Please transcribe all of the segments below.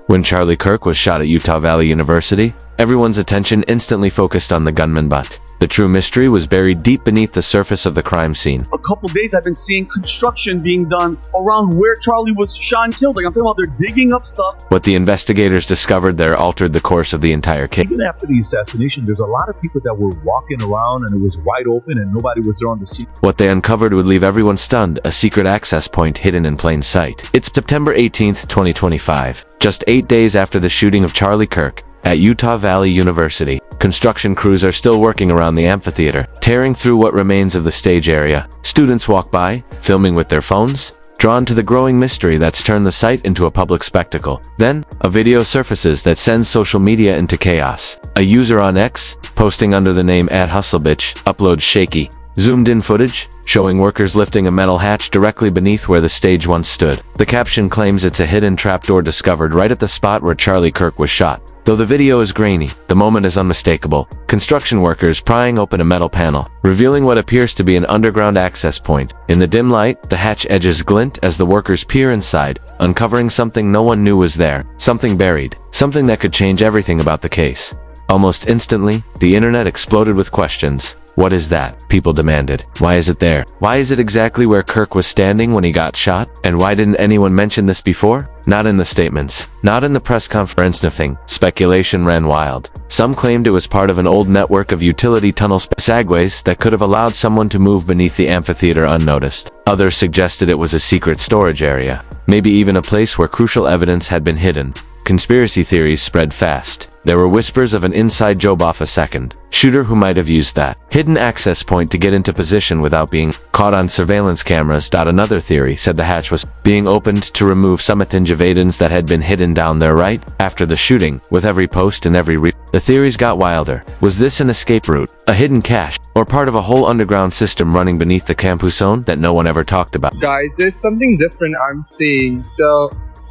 When Charlie Kirk was shot at Utah Valley University, everyone's attention instantly focused on the gunman, but the true mystery was buried deep beneath the surface of the crime scene. A couple days I've been seeing construction being done around where Charlie was shot and killed. Like, I'm talking about they're digging up stuff. What the investigators discovered there altered the course of the entire case. Even after the assassination, there's a lot of people that were walking around and it was wide open and nobody was there on the scene. What they uncovered would leave everyone stunned: a secret access point hidden in plain sight. It's September 18th, 2025. Just 8 days after the shooting of Charlie Kirk at Utah Valley University, construction crews are still working around the amphitheater, tearing through what remains of the stage area. Students walk by, filming with their phones, drawn to the growing mystery that's turned the site into a public spectacle. Then, a video surfaces that sends social media into chaos. A user on X, posting under the name @hustlebitch, uploads shaky, zoomed-in footage showing workers lifting a metal hatch directly beneath where the stage once stood. The caption claims it's a hidden trapdoor discovered right at the spot where Charlie Kirk was shot. Though the video is grainy, the moment is unmistakable. Construction workers prying open a metal panel, revealing what appears to be an underground access point. In the dim light, the hatch edges glint as the workers peer inside, uncovering something no one knew was there. Something buried. Something that could change everything about the case. Almost instantly, the internet exploded with questions. What is that? People demanded. Why is it there? Why is it exactly where Kirk was standing when he got shot? And why didn't anyone mention this before? Not in the statements. Not in the press conference, nothing. Speculation ran wild. Some claimed it was part of an old network of utility tunnel segways that could have allowed someone to move beneath the amphitheater unnoticed. Others suggested it was a secret storage area. Maybe even a place where crucial evidence had been hidden. Conspiracy theories spread fast. There were whispers of an inside job off a second shooter who might have used that hidden access point to get into position without being caught on surveillance cameras. Another theory said the hatch was being opened to remove some evidence that had been hidden down there right after the shooting. With every post and every the theories got wilder. Was this an escape route, a hidden cache, or part of a whole underground system running beneath the campus zone that no one ever talked about? Guys, there's something different I'm seeing. So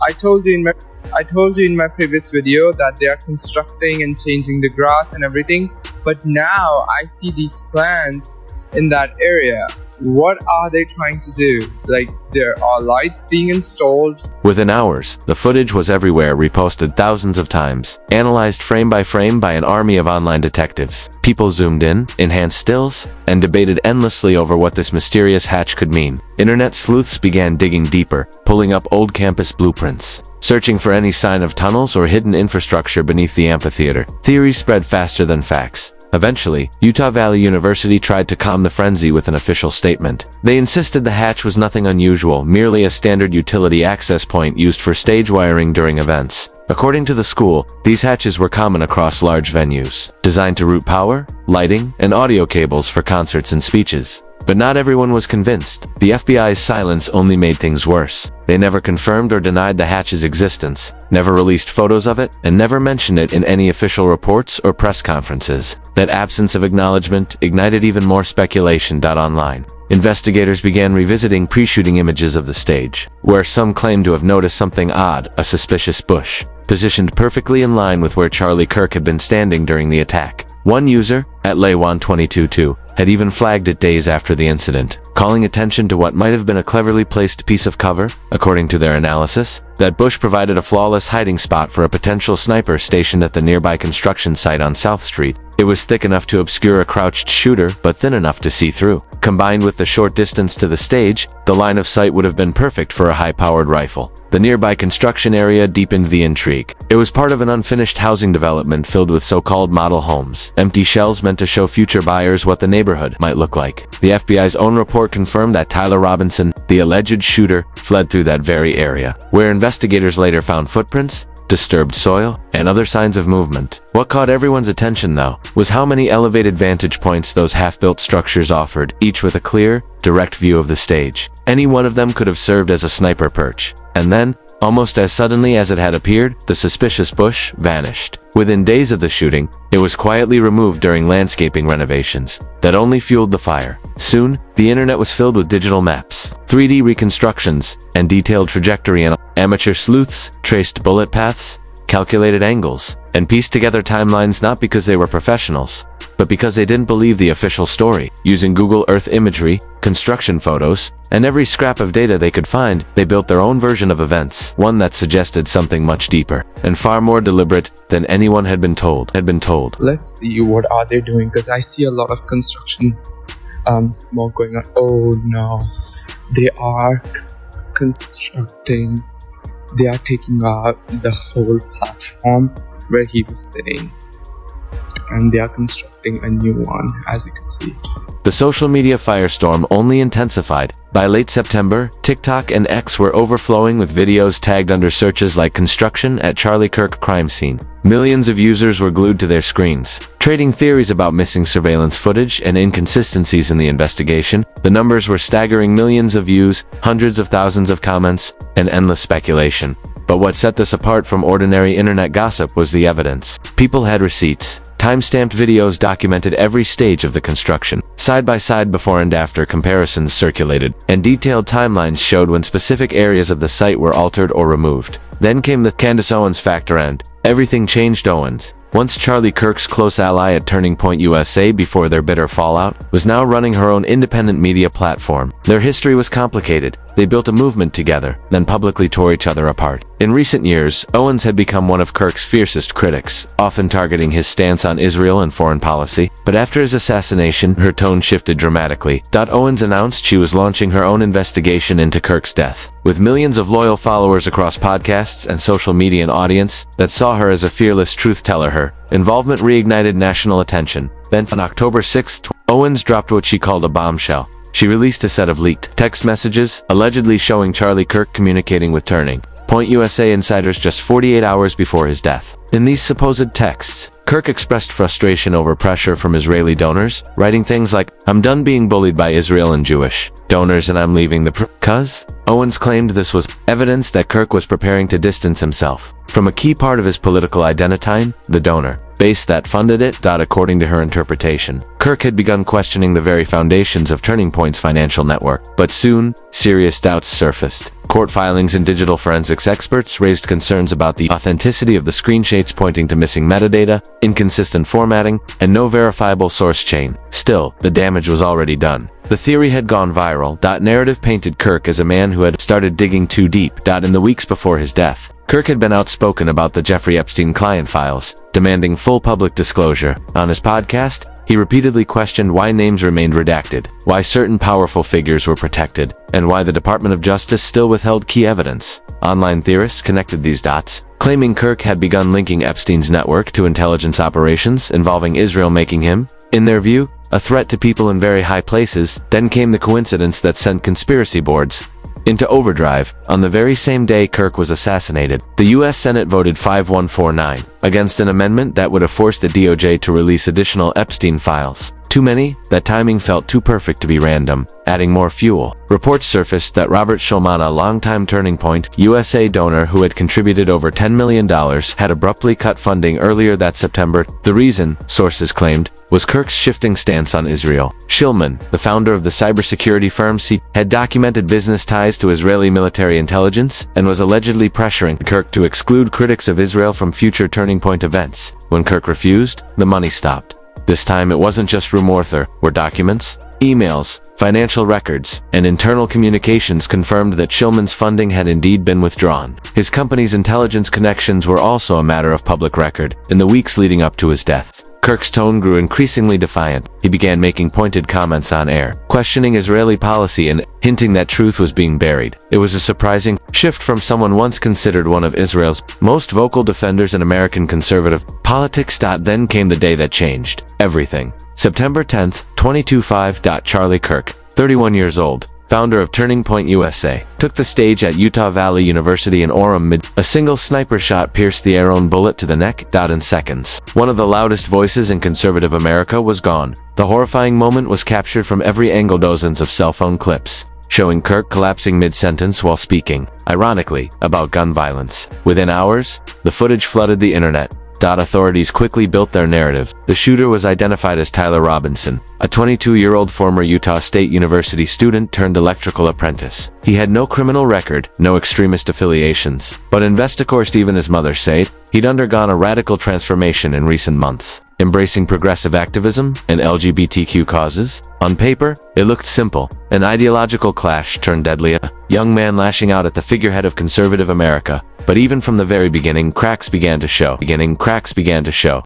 I told you in my previous video that they are constructing and changing the grass and everything, but now I see these plants in that area. What are they trying to do? Like, there are lights being installed. Within hours, the footage was everywhere, reposted thousands of times, analyzed frame by frame by an army of online detectives. People zoomed in, enhanced stills, and debated endlessly over what this mysterious hatch could mean. Internet sleuths began digging deeper, pulling up old campus blueprints, searching for any sign of tunnels or hidden infrastructure beneath the amphitheater. Theories spread faster than facts. Eventually, Utah Valley University tried to calm the frenzy with an official statement. They insisted the hatch was nothing unusual, merely a standard utility access point used for stage wiring during events. According to the school, these hatches were common across large venues, designed to route power, lighting, and audio cables for concerts and speeches. But not everyone was convinced. The FBI's silence only made things worse. They never confirmed or denied the hatch's existence, never released photos of it, and never mentioned it in any official reports or press conferences. That absence of acknowledgement ignited even more speculation. Online, investigators began revisiting pre-shooting images of the stage, where some claimed to have noticed something odd: a suspicious bush, positioned perfectly in line with where Charlie Kirk had been standing during the attack. One user, @Laywan222, had even flagged it days after the incident, calling attention to what might have been a cleverly placed piece of cover. According to their analysis, that bush provided a flawless hiding spot for a potential sniper stationed at the nearby construction site on South Street. It was thick enough to obscure a crouched shooter, but thin enough to see through. Combined with the short distance to the stage, the line of sight would have been perfect for a high-powered rifle. The nearby construction area deepened the intrigue. It was part of an unfinished housing development filled with so-called model homes, empty shells meant to show future buyers what the neighborhood might look like. The FBI's own report confirmed that Tyler Robinson, the alleged shooter, fled through that very area, where investigators later found footprints, disturbed soil, and other signs of movement. What caught everyone's attention, though, was how many elevated vantage points those half-built structures offered, each with a clear, direct view of the stage. Any one of them could have served as a sniper perch. And then, almost as suddenly as it had appeared, the suspicious bush vanished. Within days of the shooting, it was quietly removed during landscaping renovations that only fueled the fire. Soon, the internet was filled with digital maps, 3D reconstructions, and detailed trajectory analysis. Amateur sleuths traced bullet paths, calculated angles, and pieced together timelines not because they were professionals, but because they didn't believe the official story. Using Google Earth imagery, construction photos, and every scrap of data they could find, they built their own version of events, one that suggested something much deeper and far more deliberate than anyone had been told. Let's see what are they doing, because I see a lot of construction smoke going on. Oh no, they are constructing. They are taking out the whole platform where he was sitting, and they are constructing a new one, as you can see. The social media firestorm only intensified. By late September, TikTok and X were overflowing with videos tagged under searches like construction at Charlie Kirk crime scene. Millions of users were glued to their screens, trading theories about missing surveillance footage and inconsistencies in the investigation. The numbers were staggering: millions of views, hundreds of thousands of comments, and endless speculation. But what set this apart from ordinary internet gossip was the evidence. People had receipts. Time-stamped videos documented every stage of the construction. Side-by-side before and after comparisons circulated, and detailed timelines showed when specific areas of the site were altered or removed. Then came the Candace Owens factor, and everything changed. Owens, once Charlie Kirk's close ally at Turning Point USA before their bitter fallout, was now running her own independent media platform. Their history was complicated. They built a movement together, then publicly tore each other apart. In recent years, Owens had become one of Kirk's fiercest critics, often targeting his stance on Israel and foreign policy. But after his assassination, her tone shifted dramatically. Owens announced she was launching her own investigation into Kirk's death. With millions of loyal followers across podcasts and social media, an audience that saw her as a fearless truth-teller, her involvement reignited national attention. Then, on October 6th, Owens dropped what she called a bombshell. She released a set of leaked text messages, allegedly showing Charlie Kirk communicating with Turning Point USA insiders just 48 hours before his death. In these supposed texts, Kirk expressed frustration over pressure from Israeli donors, writing things like, "I'm done being bullied by Israel and Jewish donors, and I'm leaving the cuz." Owens claimed this was evidence that Kirk was preparing to distance himself from a key part of his political identity, the donor base that funded it. According to her interpretation, Kirk had begun questioning the very foundations of Turning Point's financial network. But soon, serious doubts surfaced. Court filings and digital forensics experts raised concerns about the authenticity of the screenshots, pointing to missing metadata, inconsistent formatting, and no verifiable source chain. Still, the damage was already done. The theory had gone viral. Narrative painted Kirk as a man who had started digging too deep. In the weeks before his death, Kirk had been outspoken about the Jeffrey Epstein client files, demanding full public disclosure. On his podcast, he repeatedly questioned why names remained redacted, why certain powerful figures were protected, and why the Department of Justice still withheld key evidence. Online theorists connected these dots, claiming Kirk had begun linking Epstein's network to intelligence operations involving Israel, making him, in their view, a threat to people in very high places. Then came the coincidence that sent conspiracy boards into overdrive. On the very same day Kirk was assassinated, the U.S. Senate voted 5149 against an amendment that would have forced the DOJ to release additional Epstein files. Too many, that timing felt too perfect to be random, adding more fuel. Reports surfaced that Robert Shulman, a longtime Turning Point USA donor who had contributed over $10 million, had abruptly cut funding earlier that September. The reason, sources claimed, was Kirk's shifting stance on Israel. Shulman, the founder of the cybersecurity firm had documented business ties to Israeli military intelligence and was allegedly pressuring Kirk to exclude critics of Israel from future Turning Point events. When Kirk refused, the money stopped. This time it wasn't just rumor, there were documents, emails, financial records, and internal communications confirmed that Shulman's funding had indeed been withdrawn. His company's intelligence connections were also a matter of public record. In the weeks leading up to his death, Kirk's tone grew increasingly defiant. He began making pointed comments on air, questioning Israeli policy and hinting that truth was being buried. It was a surprising shift from someone once considered one of Israel's most vocal defenders in American conservative politics. Then came the day that changed everything. September 10th, 2025. Charlie Kirk, 31 years old, founder of Turning Point USA, took the stage at Utah Valley University in Orem. A single sniper shot pierced the air-own bullet to the neck. In seconds, one of the loudest voices in conservative America was gone. The horrifying moment was captured from every angle. Dozens of cell phone clips showing Kirk collapsing mid-sentence while speaking, ironically, about gun violence. Within hours, the footage flooded the internet. Authorities quickly built their narrative. The shooter was identified as Tyler Robinson, a 22-year-old former Utah State University student turned electrical apprentice. He had no criminal record, no extremist affiliations. But investigators, even his mother, say he'd undergone a radical transformation in recent months, embracing progressive activism and LGBTQ causes. On paper, it looked simple, an ideological clash turned deadly, a young man lashing out at the figurehead of conservative America. But even from the very beginning, cracks began to show.